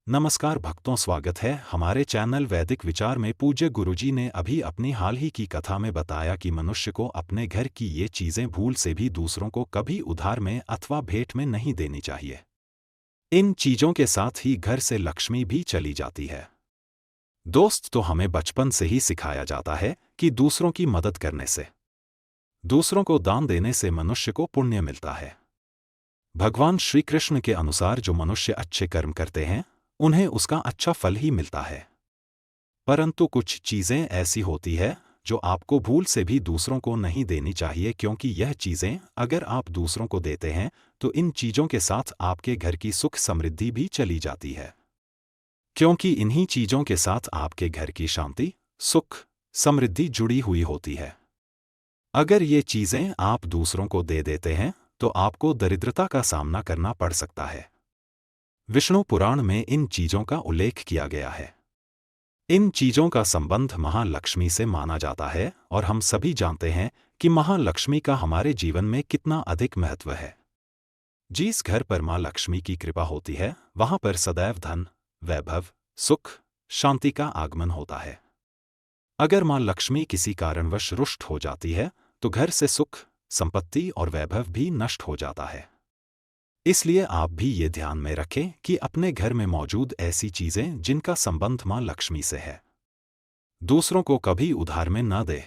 नमस्कार भक्तों, स्वागत है हमारे चैनल वैदिक विचार में। पूज्य गुरुजी ने अभी अपनी हाल ही की कथा में बताया कि मनुष्य को अपने घर की ये चीजें भूल से भी दूसरों को कभी उधार में अथवा भेंट में नहीं देनी चाहिए। इन चीजों के साथ ही घर से लक्ष्मी भी चली जाती है। दोस्त, तो हमें बचपन से ही सिखाया जाता है कि दूसरों की मदद करने से, दूसरों को दान देने से मनुष्य को पुण्य मिलता है। भगवान श्री कृष्ण के अनुसार जो मनुष्य अच्छे कर्म करते हैं उन्हें उसका अच्छा फल ही मिलता है। परंतु कुछ चीजें ऐसी होती है जो आपको भूल से भी दूसरों को नहीं देनी चाहिए, क्योंकि यह चीजें अगर आप दूसरों को देते हैं तो इन चीजों के साथ आपके घर की सुख समृद्धि भी चली जाती है, क्योंकि इन्हीं चीजों के साथ आपके घर की शांति, सुख, समृद्धि जुड़ी हुई होती है। अगर ये चीजें आप दूसरों को दे देते हैं तो आपको दरिद्रता का सामना करना पड़ सकता है। विष्णु पुराण में इन चीजों का उल्लेख किया गया है। इन चीजों का संबंध महालक्ष्मी से माना जाता है और हम सभी जानते हैं कि महालक्ष्मी का हमारे जीवन में कितना अधिक महत्व है। जिस घर पर मां लक्ष्मी की कृपा होती है वहां पर सदैव धन, वैभव, सुख, शांति का आगमन होता है। अगर मां लक्ष्मी किसी कारणवश रुष्ट हो जाती है तो घर से सुख, संपत्ति और वैभव भी नष्ट हो जाता है। इसलिए आप भी ये ध्यान में रखें कि अपने घर में मौजूद ऐसी चीजें जिनका संबंध मां लक्ष्मी से है, दूसरों को कभी उधार में न दें।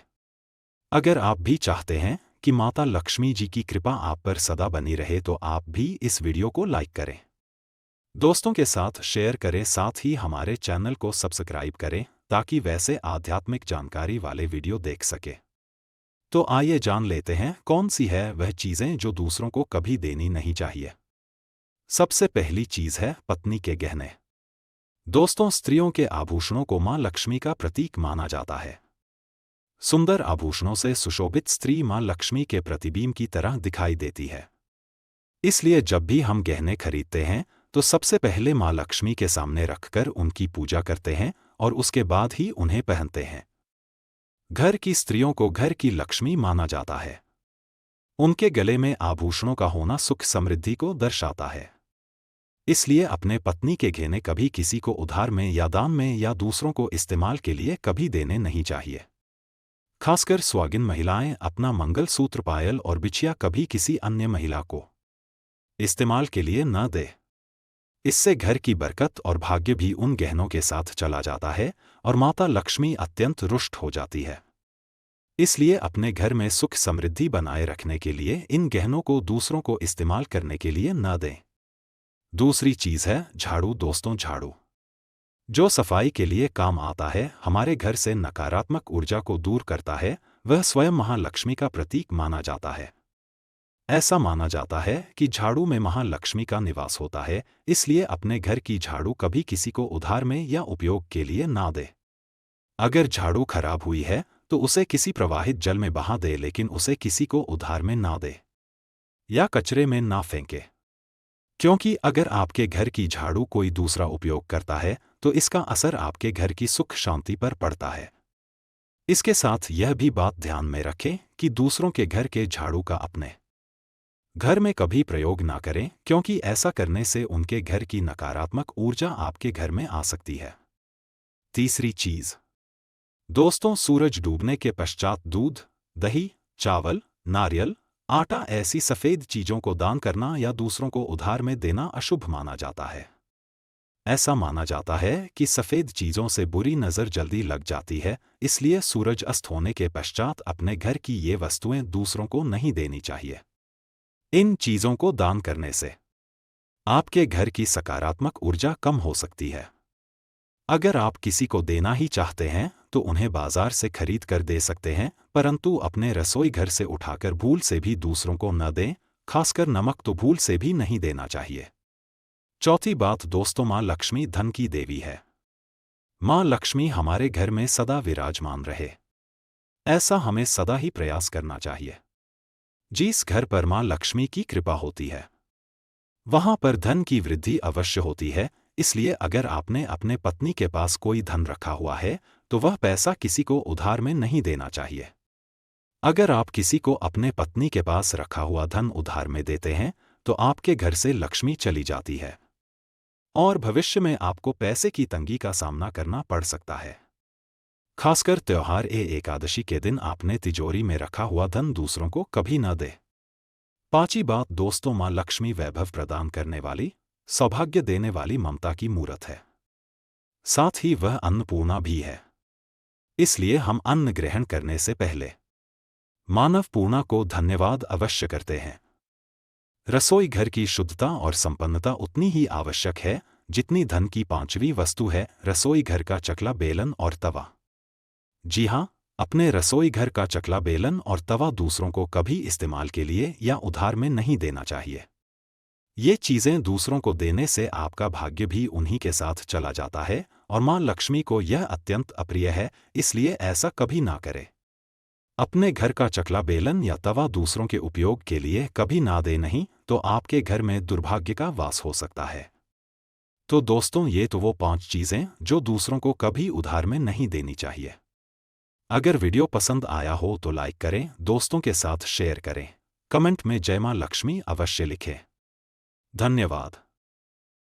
अगर आप भी चाहते हैं कि माता लक्ष्मी जी की कृपा आप पर सदा बनी रहे तो आप भी इस वीडियो को लाइक करें, दोस्तों के साथ शेयर करें, साथ ही हमारे चैनल को सब्सक्राइब करें ताकि वैसे आध्यात्मिक जानकारी वाले वीडियो देख सके। तो आइए जान लेते हैं कौन सी है वह चीजें जो दूसरों को कभी देनी नहीं चाहिए। सबसे पहली चीज है पत्नी के गहने। दोस्तों, स्त्रियों के आभूषणों को मां लक्ष्मी का प्रतीक माना जाता है। सुंदर आभूषणों से सुशोभित स्त्री मां लक्ष्मी के प्रतिबिंब की तरह दिखाई देती है। इसलिए जब भी हम गहने खरीदते हैं तो सबसे पहले मां लक्ष्मी के सामने रखकर उनकी पूजा करते हैं और उसके बाद ही उन्हें पहनते हैं। घर की स्त्रियों को घर की लक्ष्मी माना जाता है। उनके गले में आभूषणों का होना सुख समृद्धि को दर्शाता है। इसलिए अपने पत्नी के गहने कभी किसी को उधार में या दान में या दूसरों को इस्तेमाल के लिए कभी देने नहीं चाहिए। खासकर सुहागिन महिलाएं अपना मंगलसूत्र, पायल और बिछिया कभी किसी अन्य महिला को इस्तेमाल के लिए न दे। इससे घर की बरकत और भाग्य भी उन गहनों के साथ चला जाता है और माता लक्ष्मी अत्यंत रुष्ट हो जाती है। इसलिए अपने घर में सुख समृद्धि बनाए रखने के लिए इन गहनों को दूसरों को इस्तेमाल करने के लिए न दें। दूसरी चीज है झाड़ू। दोस्तों, झाड़ू जो सफाई के लिए काम आता है, हमारे घर से नकारात्मक ऊर्जा को दूर करता है, वह स्वयं महालक्ष्मी का प्रतीक माना जाता है। ऐसा माना जाता है कि झाड़ू में महालक्ष्मी का निवास होता है। इसलिए अपने घर की झाड़ू कभी किसी को उधार में या उपयोग के लिए ना दे। अगर झाड़ू खराब हुई है तो उसे किसी प्रवाहित जल में बहा दे, लेकिन उसे किसी को उधार में ना दे या कचरे में ना फेंके, क्योंकि अगर आपके घर की झाड़ू कोई दूसरा उपयोग करता है तो इसका असर आपके घर की सुख शांति पर पड़ता है। इसके साथ यह भी बात ध्यान में रखें कि दूसरों के घर के झाड़ू का अपने घर में कभी प्रयोग ना करें, क्योंकि ऐसा करने से उनके घर की नकारात्मक ऊर्जा आपके घर में आ सकती है। तीसरी चीज, दोस्तों, सूरज डूबने के पश्चात दूध, दही, चावल, नारियल, आटा ऐसी सफेद चीजों को दान करना या दूसरों को उधार में देना अशुभ माना जाता है। ऐसा माना जाता है कि सफेद चीजों से बुरी नजर जल्दी लग जाती है। इसलिए सूरज अस्त होने के पश्चात अपने घर की ये वस्तुएं दूसरों को नहीं देनी चाहिए। इन चीजों को दान करने से आपके घर की सकारात्मक ऊर्जा कम हो सकती है। अगर आप किसी को देना ही चाहते हैं तो उन्हें बाजार से खरीद कर दे सकते हैं, परंतु अपने रसोई घर से उठाकर भूल से भी दूसरों को न दें। खासकर नमक तो भूल से भी नहीं देना चाहिए। चौथी बात, दोस्तों, मां लक्ष्मी धन की देवी है। मां लक्ष्मी हमारे घर में सदा विराजमान रहे, ऐसा हमें सदा ही प्रयास करना चाहिए। जिस घर पर मां लक्ष्मी की कृपा होती है वहां पर धन की वृद्धि अवश्य होती है। इसलिए अगर आपने अपने पत्नी के पास कोई धन रखा हुआ है तो वह पैसा किसी को उधार में नहीं देना चाहिए। अगर आप किसी को अपने पत्नी के पास रखा हुआ धन उधार में देते हैं तो आपके घर से लक्ष्मी चली जाती है। और भविष्य में आपको पैसे की तंगी का सामना करना पड़ सकता है। खासकर त्योहार एकादशी के दिन आपने तिजोरी में रखा हुआ धन दूसरों को कभी न दे। पांचवी बात दोस्तों, मां लक्ष्मी वैभव प्रदान करने वाली, सौभाग्य देने वाली ममता की मूरत है। साथ ही वह अन्नपूर्णा भी है। इसलिए हम अन्न ग्रहण करने से पहले मानव पूर्णा को धन्यवाद अवश्य करते हैं। रसोई घर की शुद्धता और संपन्नता उतनी ही आवश्यक है जितनी धन की पांचवी वस्तु है, रसोई घर का चकला बेलन और तवा। जी हाँ, अपने रसोई घर का चकला बेलन और तवा दूसरों को कभी इस्तेमाल के लिए या उधार में नहीं देना चाहिए। ये चीजें दूसरों को देने से आपका भाग्य भी उन्हीं के साथ चला जाता है और मां लक्ष्मी को यह अत्यंत अप्रिय है, इसलिए ऐसा कभी ना करें। अपने घर का चकला बेलन या तवा दूसरों के उपयोग के लिए कभी ना दे, नहीं तो आपके घर में दुर्भाग्य का वास हो सकता है। तो दोस्तों, ये तो वो 5 चीजें जो दूसरों को कभी उधार में नहीं देनी चाहिए। अगर वीडियो पसंद आया हो तो लाइक करें, दोस्तों के साथ शेयर करें, कमेंट में जय मां लक्ष्मी अवश्य लिखें। धन्यवाद।